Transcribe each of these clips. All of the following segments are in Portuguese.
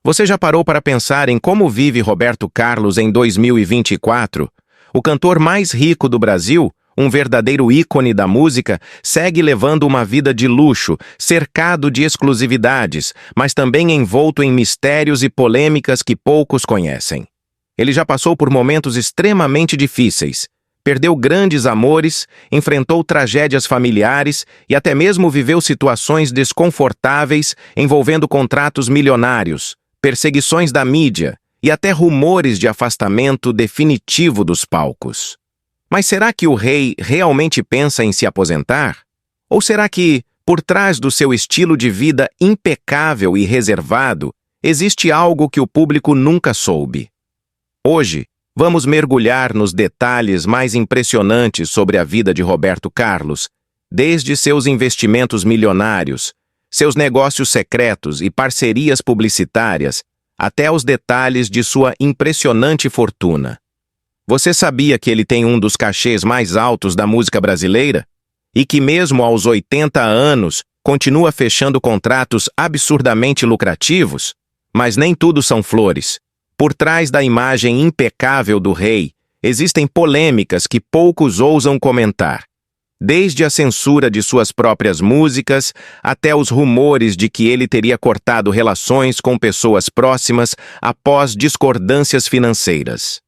Você já parou para pensar em como vive Roberto Carlos em 2024? O cantor mais rico do Brasil, um verdadeiro ícone da música, segue levando uma vida de luxo, cercado de exclusividades, mas também envolto em mistérios e polêmicas que poucos conhecem. Ele já passou por momentos extremamente difíceis, perdeu grandes amores, enfrentou tragédias familiares e até mesmo viveu situações desconfortáveis envolvendo contratos milionários, perseguições da mídia e até rumores de afastamento definitivo dos palcos. Mas será que o rei realmente pensa em se aposentar? Ou será que, por trás do seu estilo de vida impecável e reservado, existe algo que o público nunca soube? Hoje, vamos mergulhar nos detalhes mais impressionantes sobre a vida de Roberto Carlos, desde seus investimentos milionários, seus negócios secretos e parcerias publicitárias, até os detalhes de sua impressionante fortuna. Você sabia que ele tem um dos cachês mais altos da música brasileira? E que mesmo aos 80 anos, continua fechando contratos absurdamente lucrativos? Mas nem tudo são flores. Por trás da imagem impecável do rei, existem polêmicas que poucos ousam comentar. Desde a censura de suas próprias músicas, até os rumores de que ele teria cortado relações com pessoas próximas após discordâncias financeiras.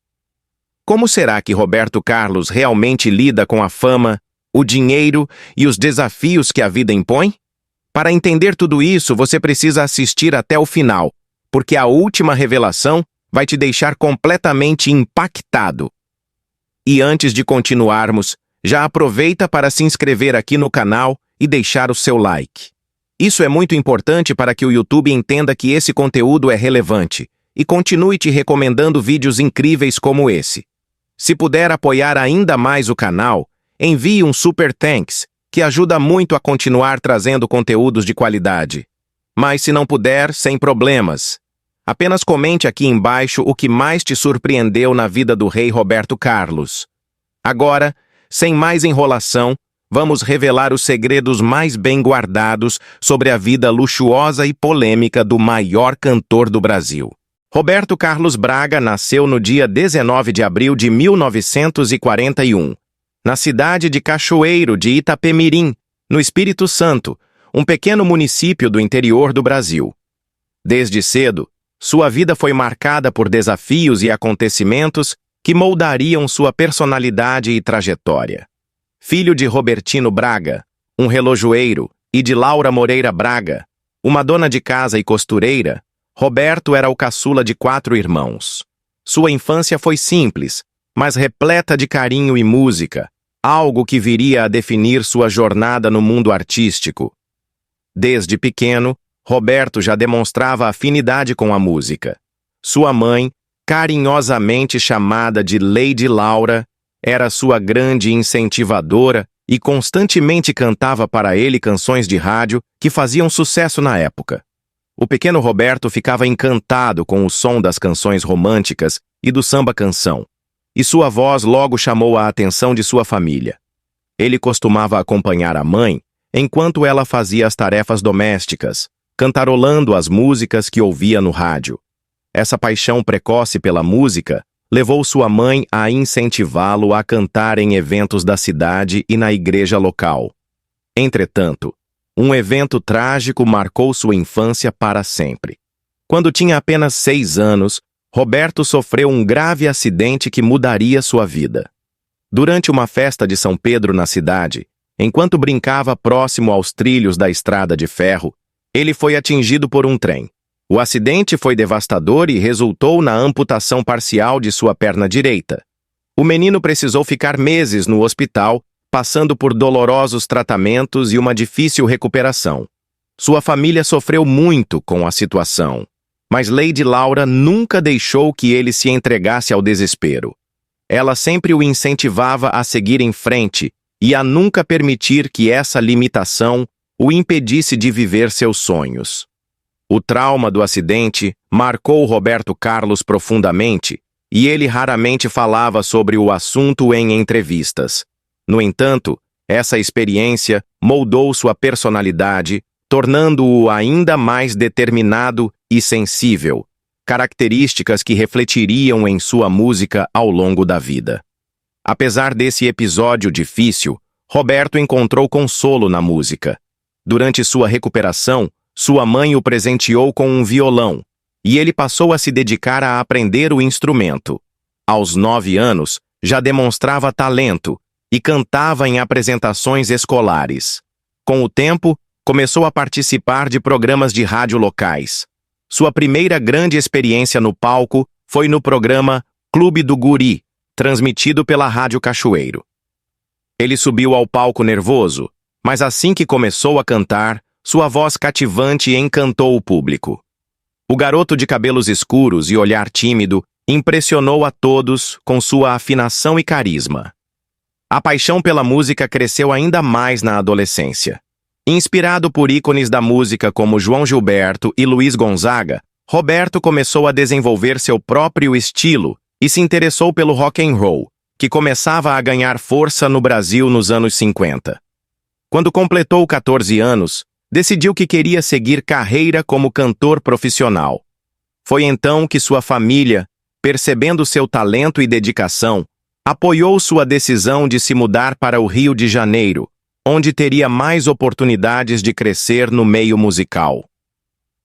Como será que Roberto Carlos realmente lida com a fama, o dinheiro e os desafios que a vida impõe? Para entender tudo isso, você precisa assistir até o final, porque a última revelação vai te deixar completamente impactado. E antes de continuarmos, já aproveita para se inscrever aqui no canal e deixar o seu like. Isso é muito importante para que o YouTube entenda que esse conteúdo é relevante e continue te recomendando vídeos incríveis como esse. Se puder apoiar ainda mais o canal, envie um Super Thanks, que ajuda muito a continuar trazendo conteúdos de qualidade. Mas se não puder, sem problemas. Apenas comente aqui embaixo o que mais te surpreendeu na vida do rei Roberto Carlos. Agora, sem mais enrolação, vamos revelar os segredos mais bem guardados sobre a vida luxuosa e polêmica do maior cantor do Brasil. Roberto Carlos Braga nasceu no dia 19 de abril de 1941, na cidade de Cachoeiro de Itapemirim, no Espírito Santo, um pequeno município do interior do Brasil. Desde cedo, sua vida foi marcada por desafios e acontecimentos que moldariam sua personalidade e trajetória. Filho de Robertino Braga, um relojoeiro, e de Laura Moreira Braga, uma dona de casa e costureira, Roberto era o caçula de 4 irmãos. Sua infância foi simples, mas repleta de carinho e música, algo que viria a definir sua jornada no mundo artístico. Desde pequeno, Roberto já demonstrava afinidade com a música. Sua mãe, carinhosamente chamada de Lady Laura, era sua grande incentivadora e constantemente cantava para ele canções de rádio que faziam sucesso na época. O pequeno Roberto ficava encantado com o som das canções românticas e do samba-canção, e sua voz logo chamou a atenção de sua família. Ele costumava acompanhar a mãe enquanto ela fazia as tarefas domésticas, cantarolando as músicas que ouvia no rádio. Essa paixão precoce pela música levou sua mãe a incentivá-lo a cantar em eventos da cidade e na igreja local. Entretanto, um evento trágico marcou sua infância para sempre. Quando tinha apenas 6 anos, Roberto sofreu um grave acidente que mudaria sua vida. Durante uma festa de São Pedro na cidade, enquanto brincava próximo aos trilhos da estrada de ferro, ele foi atingido por um trem. O acidente foi devastador e resultou na amputação parcial de sua perna direita. O menino precisou ficar meses no hospital, passando por dolorosos tratamentos e uma difícil recuperação. Sua família sofreu muito com a situação, mas Lady Laura nunca deixou que ele se entregasse ao desespero. Ela sempre o incentivava a seguir em frente e a nunca permitir que essa limitação o impedisse de viver seus sonhos. O trauma do acidente marcou Roberto Carlos profundamente e ele raramente falava sobre o assunto em entrevistas. No entanto, essa experiência moldou sua personalidade, tornando-o ainda mais determinado e sensível, características que refletiriam em sua música ao longo da vida. Apesar desse episódio difícil, Roberto encontrou consolo na música. Durante sua recuperação, sua mãe o presenteou com um violão, e ele passou a se dedicar a aprender o instrumento. Aos 9 anos, já demonstrava talento e cantava em apresentações escolares. Com o tempo, começou a participar de programas de rádio locais. Sua primeira grande experiência no palco foi no programa Clube do Guri, transmitido pela Rádio Cachoeiro. Ele subiu ao palco nervoso, mas assim que começou a cantar, sua voz cativante encantou o público. O garoto de cabelos escuros e olhar tímido impressionou a todos com sua afinação e carisma. A paixão pela música cresceu ainda mais na adolescência. Inspirado por ícones da música como João Gilberto e Luiz Gonzaga, Roberto começou a desenvolver seu próprio estilo e se interessou pelo rock and roll, que começava a ganhar força no Brasil nos anos 50. Quando completou 14 anos, decidiu que queria seguir carreira como cantor profissional. Foi então que sua família, percebendo seu talento e dedicação, apoiou sua decisão de se mudar para o Rio de Janeiro, onde teria mais oportunidades de crescer no meio musical.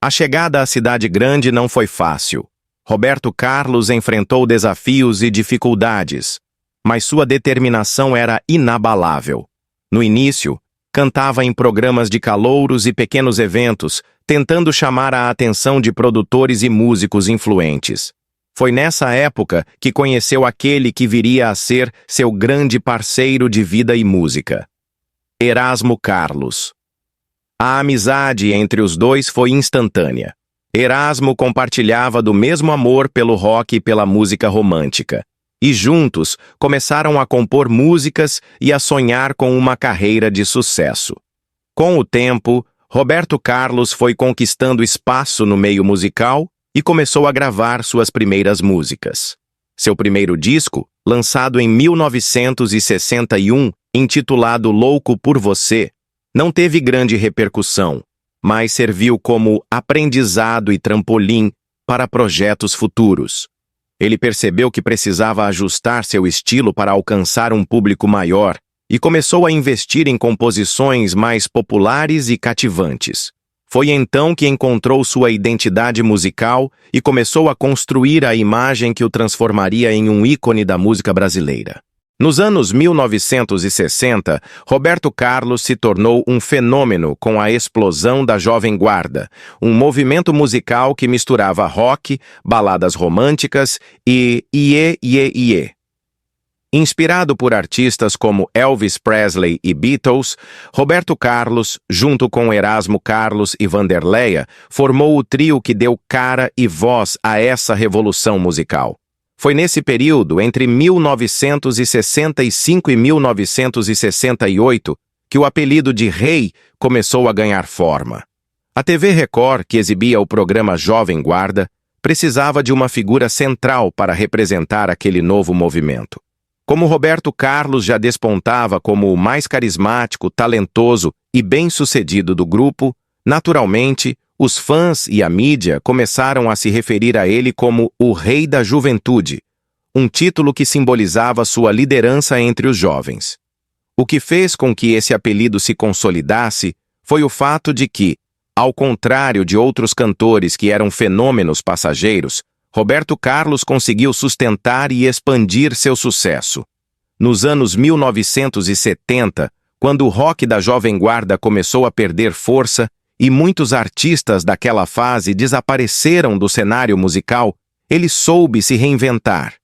A chegada à cidade grande não foi fácil. Roberto Carlos enfrentou desafios e dificuldades, mas sua determinação era inabalável. No início, cantava em programas de calouros e pequenos eventos, tentando chamar a atenção de produtores e músicos influentes. Foi nessa época que conheceu aquele que viria a ser seu grande parceiro de vida e música, Erasmo Carlos. A amizade entre os dois foi instantânea. Erasmo compartilhava do mesmo amor pelo rock e pela música romântica, e juntos começaram a compor músicas e a sonhar com uma carreira de sucesso. Com o tempo, Roberto Carlos foi conquistando espaço no meio musical e começou a gravar suas primeiras músicas. Seu primeiro disco, lançado em 1961, intitulado Louco por Você, não teve grande repercussão, mas serviu como aprendizado e trampolim para projetos futuros. Ele percebeu que precisava ajustar seu estilo para alcançar um público maior e começou a investir em composições mais populares e cativantes. Foi então que encontrou sua identidade musical e começou a construir a imagem que o transformaria em um ícone da música brasileira. Nos anos 1960, Roberto Carlos se tornou um fenômeno com a explosão da Jovem Guarda, um movimento musical que misturava rock, baladas românticas e iê, iê, iê. Inspirado por artistas como Elvis Presley e Beatles, Roberto Carlos, junto com Erasmo Carlos e Vanderleia, formou o trio que deu cara e voz a essa revolução musical. Foi nesse período, entre 1965 e 1968, que o apelido de Rei começou a ganhar forma. A TV Record, que exibia o programa Jovem Guarda, precisava de uma figura central para representar aquele novo movimento. Como Roberto Carlos já despontava como o mais carismático, talentoso e bem-sucedido do grupo, naturalmente, os fãs e a mídia começaram a se referir a ele como o Rei da Juventude, um título que simbolizava sua liderança entre os jovens. O que fez com que esse apelido se consolidasse foi o fato de que, ao contrário de outros cantores que eram fenômenos passageiros, Roberto Carlos conseguiu sustentar e expandir seu sucesso. Nos anos 1970, quando o rock da Jovem Guarda começou a perder força e muitos artistas daquela fase desapareceram do cenário musical, ele soube se reinventar.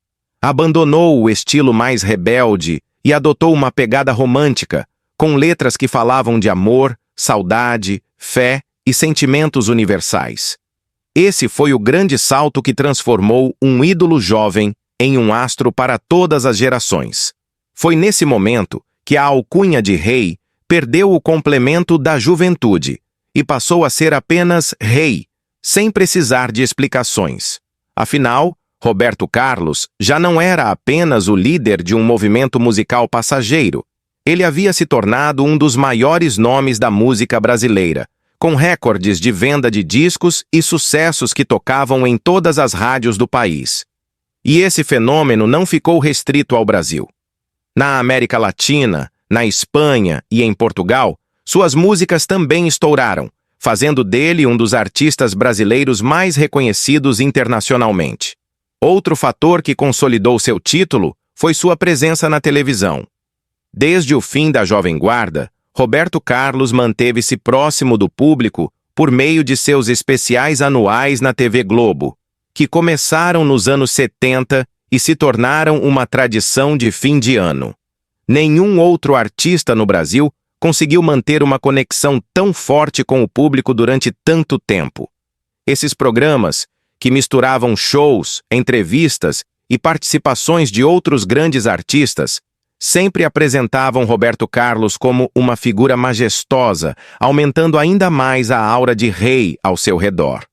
Abandonou o estilo mais rebelde e adotou uma pegada romântica, com letras que falavam de amor, saudade, fé e sentimentos universais. Esse foi o grande salto que transformou um ídolo jovem em um astro para todas as gerações. Foi nesse momento que a alcunha de Rei perdeu o complemento da juventude e passou a ser apenas Rei, sem precisar de explicações. Afinal, Roberto Carlos já não era apenas o líder de um movimento musical passageiro. Ele havia se tornado um dos maiores nomes da música brasileira, com recordes de venda de discos e sucessos que tocavam em todas as rádios do país. E esse fenômeno não ficou restrito ao Brasil. Na América Latina, na Espanha e em Portugal, suas músicas também estouraram, fazendo dele um dos artistas brasileiros mais reconhecidos internacionalmente. Outro fator que consolidou seu título foi sua presença na televisão. Desde o fim da Jovem Guarda, Roberto Carlos manteve-se próximo do público por meio de seus especiais anuais na TV Globo, que começaram nos anos 70 e se tornaram uma tradição de fim de ano. Nenhum outro artista no Brasil conseguiu manter uma conexão tão forte com o público durante tanto tempo. Esses programas, que misturavam shows, entrevistas e participações de outros grandes artistas, sempre apresentavam Roberto Carlos como uma figura majestosa, aumentando ainda mais a aura de rei ao seu redor.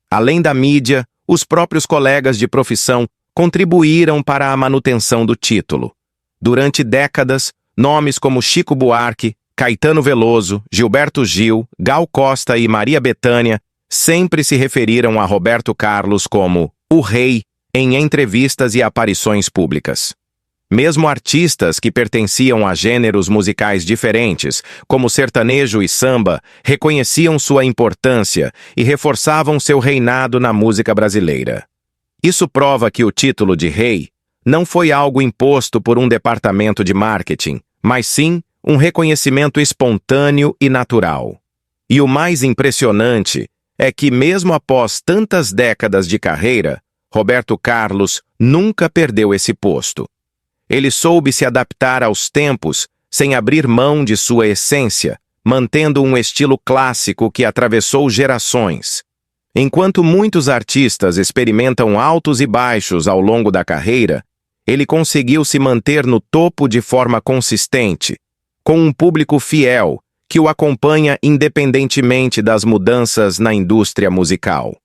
Além da mídia, os próprios colegas de profissão contribuíram para a manutenção do título. Durante décadas, nomes como Chico Buarque, Caetano Veloso, Gilberto Gil, Gal Costa e Maria Bethânia sempre se referiram a Roberto Carlos como o rei em entrevistas e aparições públicas. Mesmo artistas que pertenciam a gêneros musicais diferentes, como sertanejo e samba, reconheciam sua importância e reforçavam seu reinado na música brasileira. Isso prova que o título de rei não foi algo imposto por um departamento de marketing, mas sim um reconhecimento espontâneo e natural. E o mais impressionante é que, mesmo após tantas décadas de carreira, Roberto Carlos nunca perdeu esse posto. Ele soube se adaptar aos tempos sem abrir mão de sua essência, mantendo um estilo clássico que atravessou gerações. Enquanto muitos artistas experimentam altos e baixos ao longo da carreira, ele conseguiu se manter no topo de forma consistente, com um público fiel que o acompanha independentemente das mudanças na indústria musical.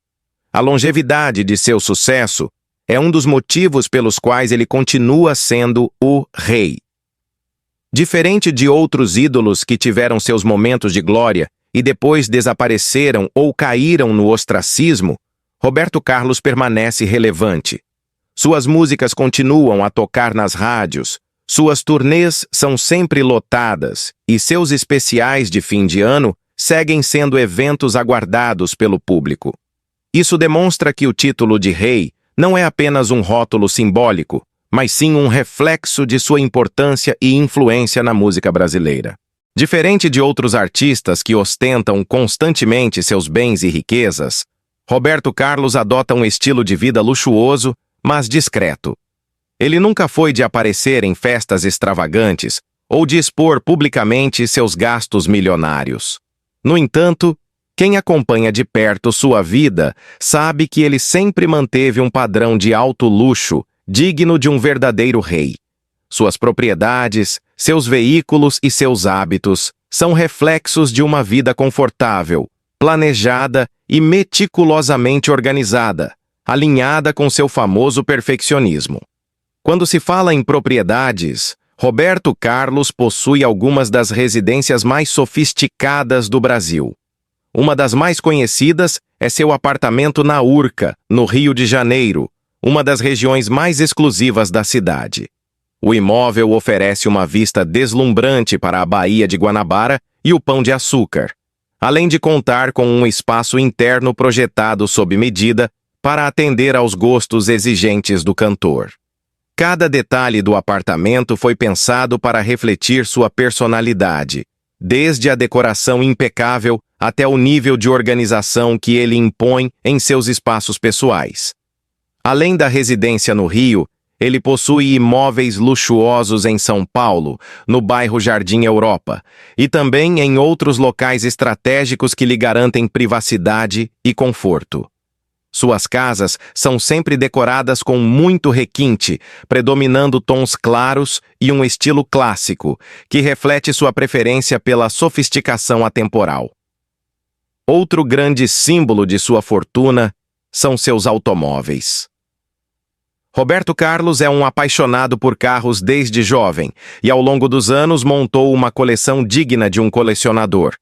A longevidade de seu sucesso é um dos motivos pelos quais ele continua sendo o rei. Diferente de outros ídolos que tiveram seus momentos de glória e depois desapareceram ou caíram no ostracismo, Roberto Carlos permanece relevante. Suas músicas continuam a tocar nas rádios, suas turnês são sempre lotadas e seus especiais de fim de ano seguem sendo eventos aguardados pelo público. Isso demonstra que o título de rei não é apenas um rótulo simbólico, mas sim um reflexo de sua importância e influência na música brasileira. Diferente de outros artistas que ostentam constantemente seus bens e riquezas, Roberto Carlos adota um estilo de vida luxuoso, mas discreto. Ele nunca foi de aparecer em festas extravagantes ou de expor publicamente seus gastos milionários. No entanto, quem acompanha de perto sua vida sabe que ele sempre manteve um padrão de alto luxo, digno de um verdadeiro rei. Suas propriedades, seus veículos e seus hábitos são reflexos de uma vida confortável, planejada e meticulosamente organizada, alinhada com seu famoso perfeccionismo. Quando se fala em propriedades, Roberto Carlos possui algumas das residências mais sofisticadas do Brasil. Uma das mais conhecidas é seu apartamento na Urca, no Rio de Janeiro, uma das regiões mais exclusivas da cidade. O imóvel oferece uma vista deslumbrante para a Baía de Guanabara e o Pão de Açúcar, além de contar com um espaço interno projetado sob medida para atender aos gostos exigentes do cantor. Cada detalhe do apartamento foi pensado para refletir sua personalidade, desde a decoração impecável até o nível de organização que ele impõe em seus espaços pessoais. Além da residência no Rio, ele possui imóveis luxuosos em São Paulo, no bairro Jardim Europa, e também em outros locais estratégicos que lhe garantem privacidade e conforto. Suas casas são sempre decoradas com muito requinte, predominando tons claros e um estilo clássico, que reflete sua preferência pela sofisticação atemporal. Outro grande símbolo de sua fortuna são seus automóveis. Roberto Carlos é um apaixonado por carros desde jovem e, ao longo dos anos, montou uma coleção digna de um colecionador.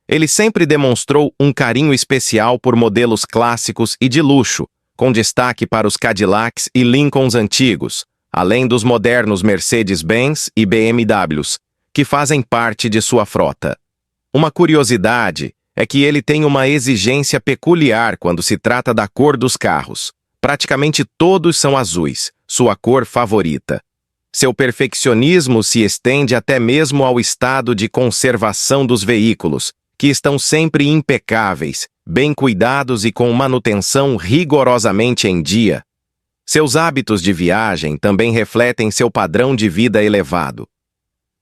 Ele sempre demonstrou um carinho especial por modelos clássicos e de luxo, com destaque para os Cadillacs e Lincolns antigos, além dos modernos Mercedes-Benz e BMWs, que fazem parte de sua frota. Uma curiosidade é que ele tem uma exigência peculiar quando se trata da cor dos carros. Praticamente todos são azuis, sua cor favorita. Seu perfeccionismo se estende até mesmo ao estado de conservação dos veículos, que estão sempre impecáveis, bem cuidados e com manutenção rigorosamente em dia. Seus hábitos de viagem também refletem seu padrão de vida elevado.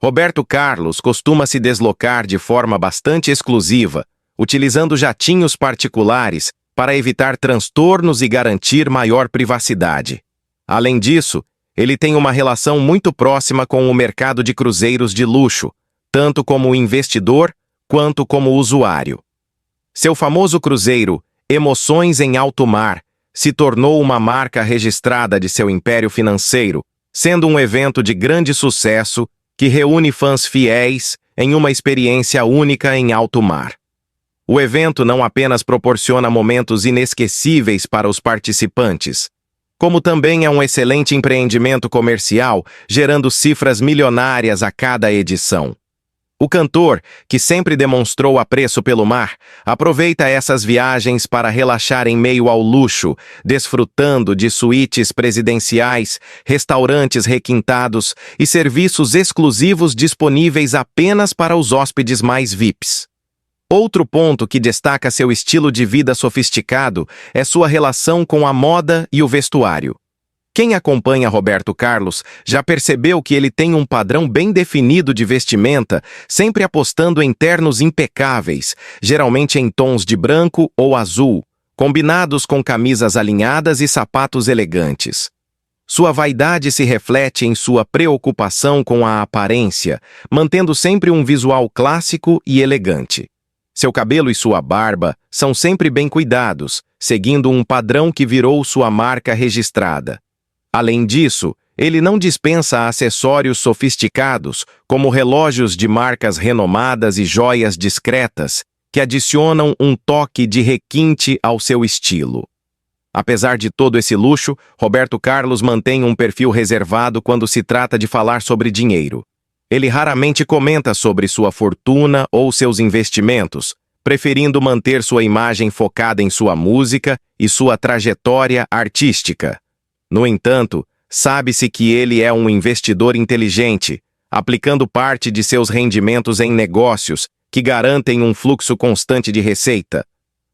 Roberto Carlos costuma se deslocar de forma bastante exclusiva, utilizando jatinhos particulares para evitar transtornos e garantir maior privacidade. Além disso, ele tem uma relação muito próxima com o mercado de cruzeiros de luxo, tanto como investidor quanto como usuário. Seu famoso cruzeiro, Emoções em Alto Mar, se tornou uma marca registrada de seu império financeiro, sendo um evento de grande sucesso que reúne fãs fiéis em uma experiência única em alto mar. O evento não apenas proporciona momentos inesquecíveis para os participantes, como também é um excelente empreendimento comercial, gerando cifras milionárias a cada edição. O cantor, que sempre demonstrou apreço pelo mar, aproveita essas viagens para relaxar em meio ao luxo, desfrutando de suítes presidenciais, restaurantes requintados e serviços exclusivos disponíveis apenas para os hóspedes mais VIPs. Outro ponto que destaca seu estilo de vida sofisticado é sua relação com a moda e o vestuário. Quem acompanha Roberto Carlos já percebeu que ele tem um padrão bem definido de vestimenta, sempre apostando em ternos impecáveis, geralmente em tons de branco ou azul, combinados com camisas alinhadas e sapatos elegantes. Sua vaidade se reflete em sua preocupação com a aparência, mantendo sempre um visual clássico e elegante. Seu cabelo e sua barba são sempre bem cuidados, seguindo um padrão que virou sua marca registrada. Além disso, ele não dispensa acessórios sofisticados, como relógios de marcas renomadas e joias discretas, que adicionam um toque de requinte ao seu estilo. Apesar de todo esse luxo, Roberto Carlos mantém um perfil reservado quando se trata de falar sobre dinheiro. Ele raramente comenta sobre sua fortuna ou seus investimentos, preferindo manter sua imagem focada em sua música e sua trajetória artística. No entanto, sabe-se que ele é um investidor inteligente, aplicando parte de seus rendimentos em negócios que garantem um fluxo constante de receita.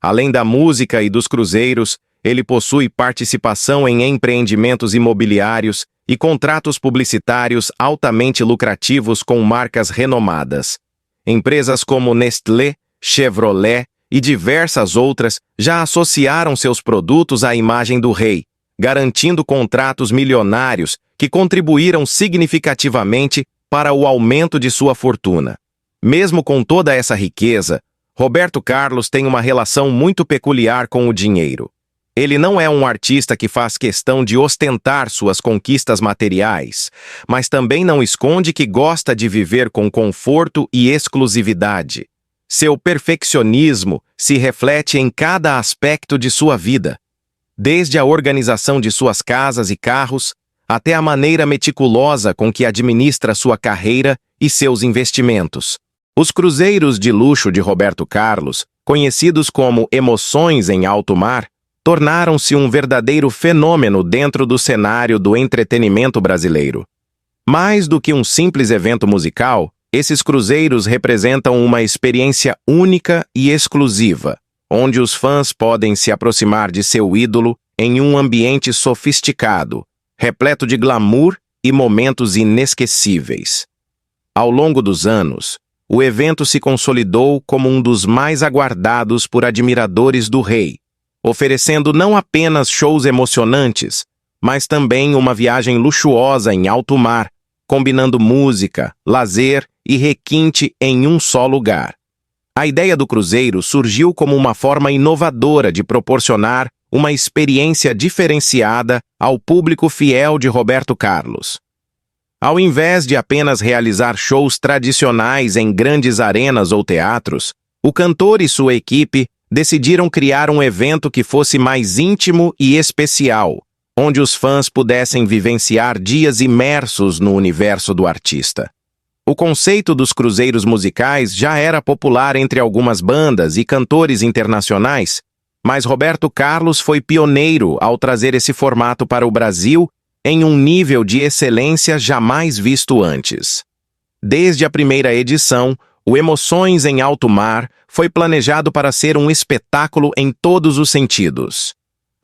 Além da música e dos cruzeiros, ele possui participação em empreendimentos imobiliários e contratos publicitários altamente lucrativos com marcas renomadas. Empresas como Nestlé, Chevrolet e diversas outras já associaram seus produtos à imagem do rei, garantindo contratos milionários que contribuíram significativamente para o aumento de sua fortuna. Mesmo com toda essa riqueza, Roberto Carlos tem uma relação muito peculiar com o dinheiro. Ele não é um artista que faz questão de ostentar suas conquistas materiais, mas também não esconde que gosta de viver com conforto e exclusividade. Seu perfeccionismo se reflete em cada aspecto de sua vida, desde a organização de suas casas e carros, até a maneira meticulosa com que administra sua carreira e seus investimentos. Os cruzeiros de luxo de Roberto Carlos, conhecidos como Emoções em Alto Mar, tornaram-se um verdadeiro fenômeno dentro do cenário do entretenimento brasileiro. Mais do que um simples evento musical, esses cruzeiros representam uma experiência única e exclusiva, onde os fãs podem se aproximar de seu ídolo em um ambiente sofisticado, repleto de glamour e momentos inesquecíveis. Ao longo dos anos, o evento se consolidou como um dos mais aguardados por admiradores do rei, oferecendo não apenas shows emocionantes, mas também uma viagem luxuosa em alto mar, combinando música, lazer e requinte em um só lugar. A ideia do cruzeiro surgiu como uma forma inovadora de proporcionar uma experiência diferenciada ao público fiel de Roberto Carlos. Ao invés de apenas realizar shows tradicionais em grandes arenas ou teatros, O cantor e sua equipe decidiram criar um evento que fosse mais íntimo e especial, onde os fãs pudessem vivenciar dias imersos no universo do artista. O conceito dos cruzeiros musicais já era popular entre algumas bandas e cantores internacionais, mas Roberto Carlos foi pioneiro ao trazer esse formato para o Brasil em um nível de excelência jamais visto antes. Desde a primeira edição, o Emoções em Alto Mar foi planejado para ser um espetáculo em todos os sentidos.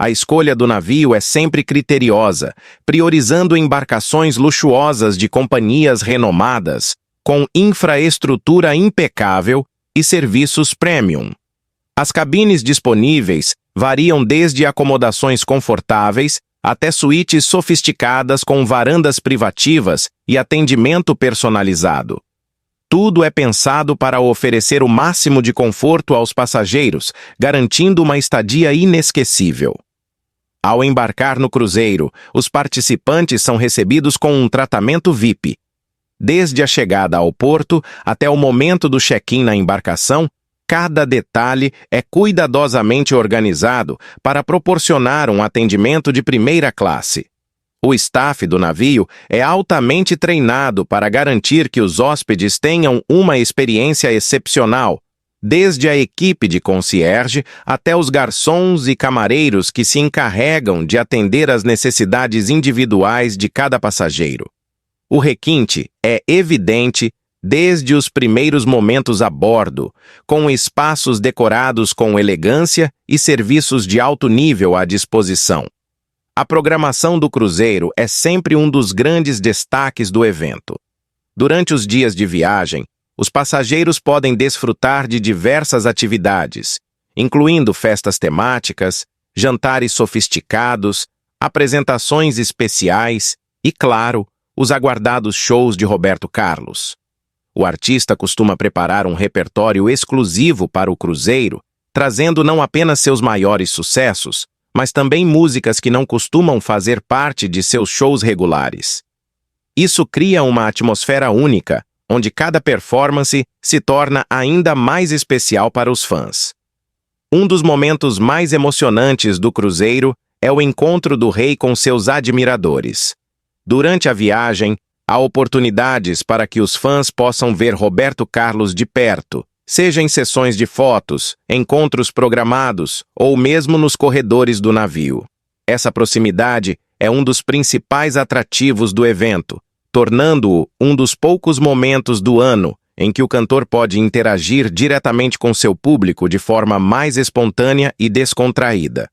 A escolha do navio é sempre criteriosa, priorizando embarcações luxuosas de companhias renomadas, com infraestrutura impecável e serviços premium. As cabines disponíveis variam desde acomodações confortáveis até suítes sofisticadas com varandas privativas e atendimento personalizado. Tudo é pensado para oferecer o máximo de conforto aos passageiros, garantindo uma estadia inesquecível. Ao embarcar no cruzeiro, os participantes são recebidos com um tratamento VIP. Desde a chegada ao porto até o momento do check-in na embarcação, cada detalhe é cuidadosamente organizado para proporcionar um atendimento de primeira classe. O staff do navio é altamente treinado para garantir que os hóspedes tenham uma experiência excepcional, desde a equipe de concierge até os garçons e camareiros que se encarregam de atender às necessidades individuais de cada passageiro. O requinte é evidente desde os primeiros momentos a bordo, com espaços decorados com elegância e serviços de alto nível à disposição. A programação do cruzeiro é sempre um dos grandes destaques do evento. Durante os dias de viagem, os passageiros podem desfrutar de diversas atividades, incluindo festas temáticas, jantares sofisticados, apresentações especiais e, claro, os aguardados shows de Roberto Carlos. O artista costuma preparar um repertório exclusivo para o cruzeiro, trazendo não apenas seus maiores sucessos, mas também músicas que não costumam fazer parte de seus shows regulares. Isso cria uma atmosfera única, onde cada performance se torna ainda mais especial para os fãs. Um dos momentos mais emocionantes do cruzeiro é o encontro do rei com seus admiradores. Durante a viagem, há oportunidades para que os fãs possam ver Roberto Carlos de perto, seja em sessões de fotos, encontros programados ou mesmo nos corredores do navio. Essa proximidade é um dos principais atrativos do evento, tornando-o um dos poucos momentos do ano em que o cantor pode interagir diretamente com seu público de forma mais espontânea e descontraída.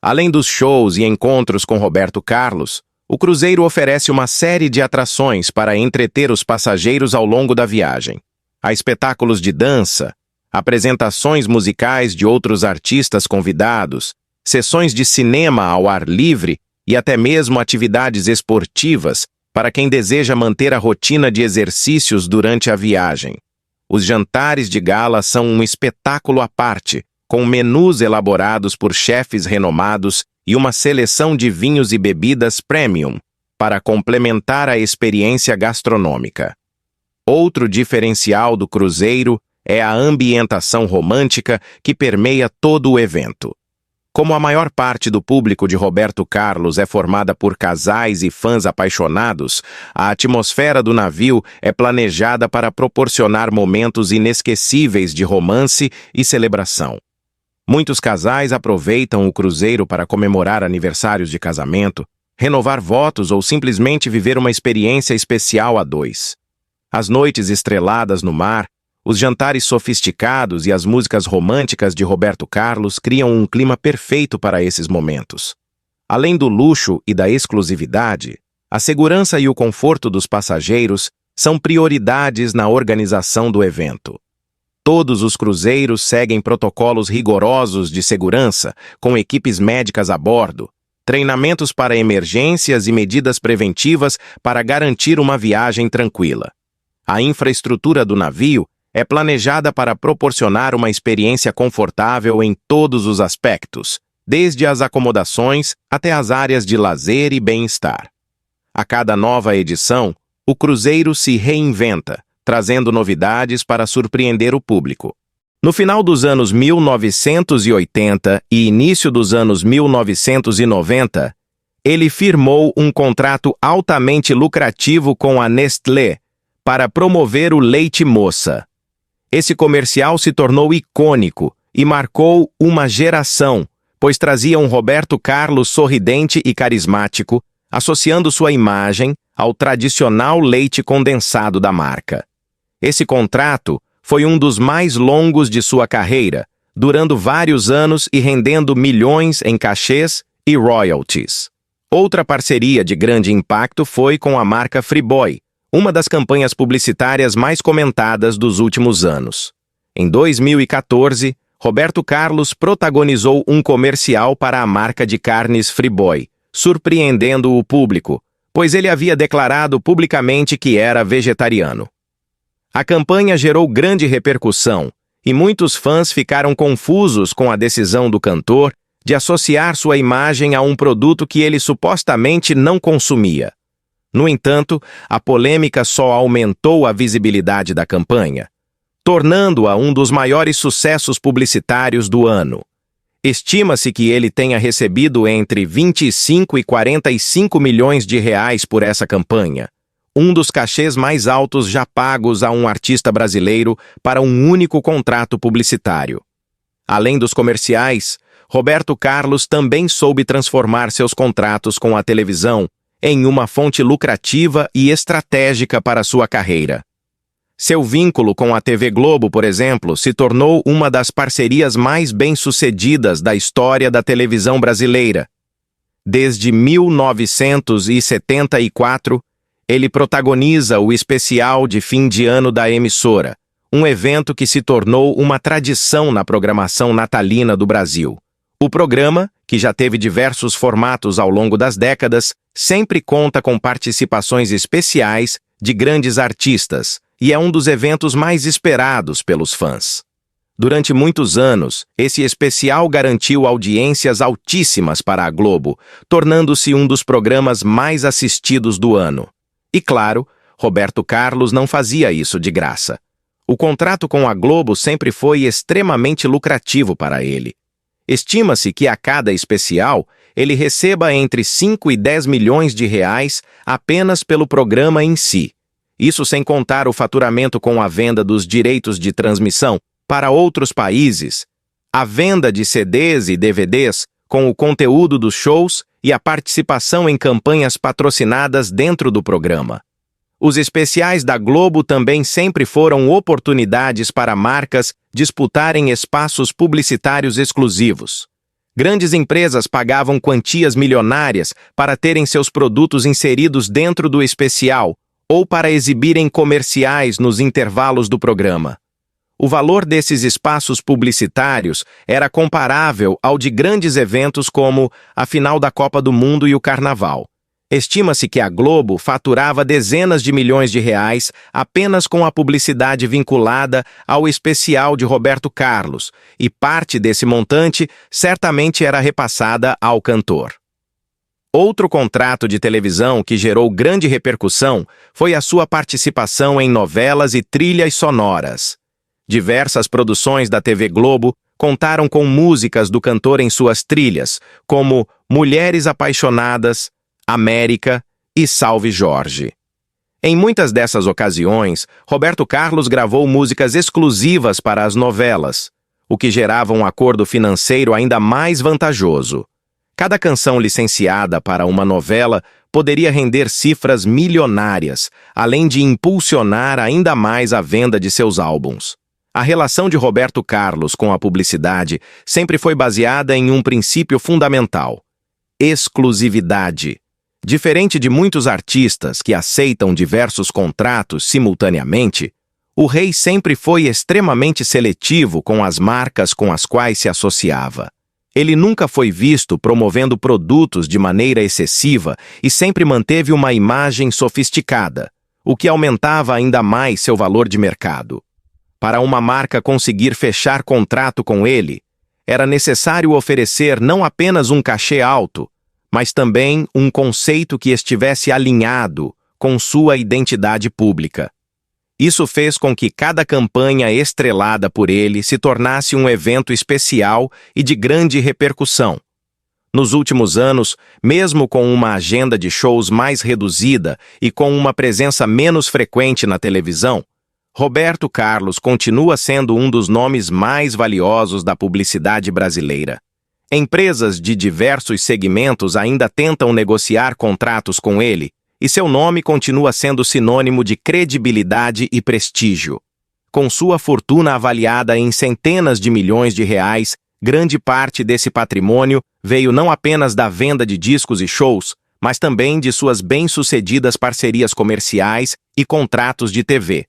Além dos shows e encontros com Roberto Carlos, o cruzeiro oferece uma série de atrações para entreter os passageiros ao longo da viagem. Há espetáculos de dança, apresentações musicais de outros artistas convidados, sessões de cinema ao ar livre e até mesmo atividades esportivas para quem deseja manter a rotina de exercícios durante a viagem. Os jantares de gala são um espetáculo à parte, com menus elaborados por chefes renomados e uma seleção de vinhos e bebidas premium para complementar a experiência gastronômica. Outro diferencial do cruzeiro é a ambientação romântica que permeia todo o evento. Como a maior parte do público de Roberto Carlos é formada por casais e fãs apaixonados, a atmosfera do navio é planejada para proporcionar momentos inesquecíveis de romance e celebração. Muitos casais aproveitam o cruzeiro para comemorar aniversários de casamento, renovar votos ou simplesmente viver uma experiência especial a dois. As noites estreladas no mar, os jantares sofisticados e as músicas românticas de Roberto Carlos criam um clima perfeito para esses momentos. Além do luxo e da exclusividade, a segurança e o conforto dos passageiros são prioridades na organização do evento. Todos os cruzeiros seguem protocolos rigorosos de segurança, com equipes médicas a bordo, treinamentos para emergências e medidas preventivas para garantir uma viagem tranquila. A infraestrutura do navio é planejada para proporcionar uma experiência confortável em todos os aspectos, desde as acomodações até as áreas de lazer e bem-estar. A cada nova edição, o cruzeiro se reinventa, trazendo novidades para surpreender o público. No final dos anos 1980 e início dos anos 1990, ele firmou um contrato altamente lucrativo com a Nestlé para promover o leite moça. Esse comercial se tornou icônico e marcou uma geração, pois trazia um Roberto Carlos sorridente e carismático, associando sua imagem ao tradicional leite condensado da marca. Esse contrato foi um dos mais longos de sua carreira, durando vários anos e rendendo milhões em cachês e royalties. Outra parceria de grande impacto foi com a marca Friboi, uma das campanhas publicitárias mais comentadas dos últimos anos. Em 2014, Roberto Carlos protagonizou um comercial para a marca de carnes Friboi, surpreendendo o público, pois ele havia declarado publicamente que era vegetariano. A campanha gerou grande repercussão e muitos fãs ficaram confusos com a decisão do cantor de associar sua imagem a um produto que ele supostamente não consumia. No entanto, a polêmica só aumentou a visibilidade da campanha, tornando-a um dos maiores sucessos publicitários do ano. Estima-se que ele tenha recebido entre 25 e 45 milhões de reais por essa campanha, um dos cachês mais altos já pagos a um artista brasileiro para um único contrato publicitário. Além dos comerciais, Roberto Carlos também soube transformar seus contratos com a televisão em uma fonte lucrativa e estratégica para sua carreira. Seu vínculo com a TV Globo, por exemplo, se tornou uma das parcerias mais bem-sucedidas da história da televisão brasileira. Desde 1974, ele protagoniza o especial de fim de ano da emissora, um evento que se tornou uma tradição na programação natalina do Brasil. O programa, que já teve diversos formatos ao longo das décadas, sempre conta com participações especiais de grandes artistas e é um dos eventos mais esperados pelos fãs. Durante muitos anos, esse especial garantiu audiências altíssimas para a Globo, tornando-se um dos programas mais assistidos do ano. E claro, Roberto Carlos não fazia isso de graça. O contrato com a Globo sempre foi extremamente lucrativo para ele. Estima-se que a cada especial, ele receba entre 5 e 10 milhões de reais apenas pelo programa em si. Isso sem contar o faturamento com a venda dos direitos de transmissão para outros países, a venda de CDs e DVDs com o conteúdo dos shows e a participação em campanhas patrocinadas dentro do programa. Os especiais da Globo também sempre foram oportunidades para marcas disputarem espaços publicitários exclusivos. Grandes empresas pagavam quantias milionárias para terem seus produtos inseridos dentro do especial ou para exibirem comerciais nos intervalos do programa. O valor desses espaços publicitários era comparável ao de grandes eventos como a final da Copa do Mundo e o Carnaval. Estima-se que a Globo faturava dezenas de milhões de reais apenas com a publicidade vinculada ao especial de Roberto Carlos, e parte desse montante certamente era repassada ao cantor. Outro contrato de televisão que gerou grande repercussão foi a sua participação em novelas e trilhas sonoras. Diversas produções da TV Globo contaram com músicas do cantor em suas trilhas, como Mulheres Apaixonadas, América e Salve Jorge. Em muitas dessas ocasiões, Roberto Carlos gravou músicas exclusivas para as novelas, o que gerava um acordo financeiro ainda mais vantajoso. Cada canção licenciada para uma novela poderia render cifras milionárias, além de impulsionar ainda mais a venda de seus álbuns. A relação de Roberto Carlos com a publicidade sempre foi baseada em um princípio fundamental: exclusividade. Diferente de muitos artistas que aceitam diversos contratos simultaneamente, o rei sempre foi extremamente seletivo com as marcas com as quais se associava. Ele nunca foi visto promovendo produtos de maneira excessiva e sempre manteve uma imagem sofisticada, o que aumentava ainda mais seu valor de mercado. Para uma marca conseguir fechar contrato com ele, era necessário oferecer não apenas um cachê alto, mas também um conceito que estivesse alinhado com sua identidade pública. Isso fez com que cada campanha estrelada por ele se tornasse um evento especial e de grande repercussão. Nos últimos anos, mesmo com uma agenda de shows mais reduzida e com uma presença menos frequente na televisão, Roberto Carlos continua sendo um dos nomes mais valiosos da publicidade brasileira. Empresas de diversos segmentos ainda tentam negociar contratos com ele, e seu nome continua sendo sinônimo de credibilidade e prestígio. Com sua fortuna avaliada em centenas de milhões de reais, grande parte desse patrimônio veio não apenas da venda de discos e shows, mas também de suas bem-sucedidas parcerias comerciais e contratos de TV.